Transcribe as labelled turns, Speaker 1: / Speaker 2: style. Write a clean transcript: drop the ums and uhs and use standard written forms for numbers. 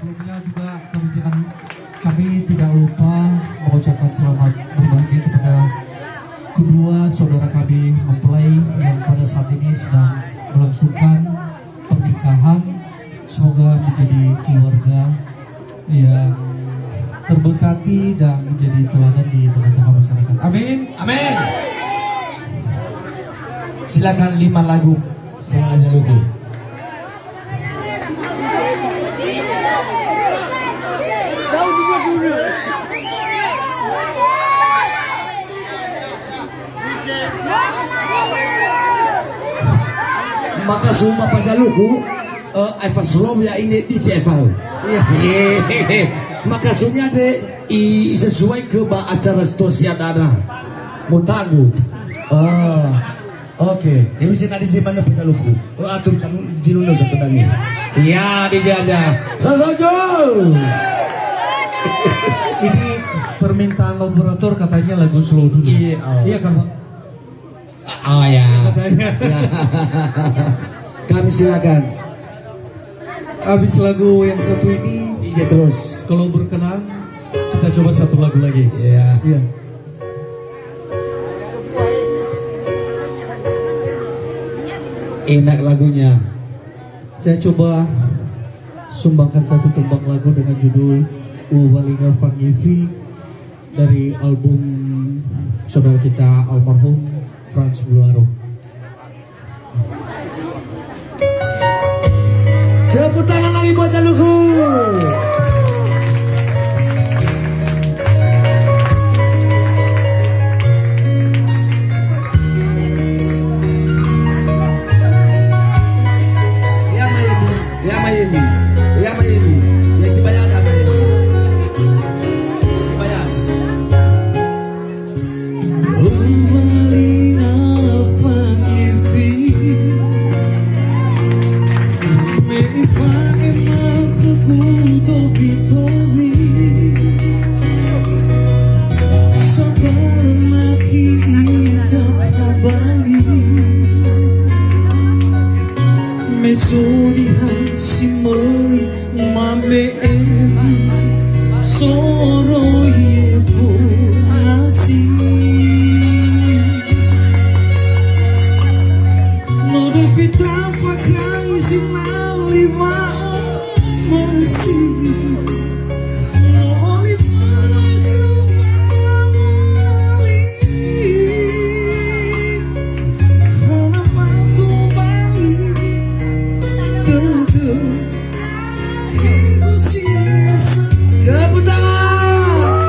Speaker 1: Sebelumnya juga kami tidak lupa mengucapkan selamat berbagi kepada kedua saudara kami mempelai yang pada saat ini sedang melangsungkan pernikahan. Semoga menjadi keluarga yang terberkati dan menjadi teladan di tengah-tengah masyarakat. Amin.
Speaker 2: Amin. Silakan 5 lagu sengaja lugu. Maka semua pajaluku Eva Slow ya ini di CFL. Iya. Maka sunya de sesuai ke acara stosiadana mutagu. Oke. Ini bisa tadi di mana pajaluku. Atur jinuno satu lagi. Iya dijajah. Setuju.
Speaker 1: Ini permintaan laborator katanya lagu slow dulu. Iya kan Pak?
Speaker 2: Oh ya.
Speaker 1: Katanya.
Speaker 2: Ya. Kami silakan.
Speaker 1: Habis lagu yang satu ini,
Speaker 2: Iya terus.
Speaker 1: kalau berkenan kita coba satu lagu lagi.
Speaker 2: Iya.
Speaker 1: Iya.
Speaker 2: Enak lagunya.
Speaker 1: Saya coba sumbangkan satu tembang lagu dengan judul Uwalinga Fangivi dari album saudara kita almarhum Franz Bluaro.
Speaker 2: Tepuk tangan lagi buat Jaluku. Ya Mayeni, ya Mayeni, ya Mayeni, ya Cibayat ya Mayeni, ya Cibayat.
Speaker 1: Uwalinga Fangivi Mesonihan simoi mame eni soro yevo nasi no devita fakai sinali ma masi no olifana kupamali hana patu bali
Speaker 2: Tepuk tangan.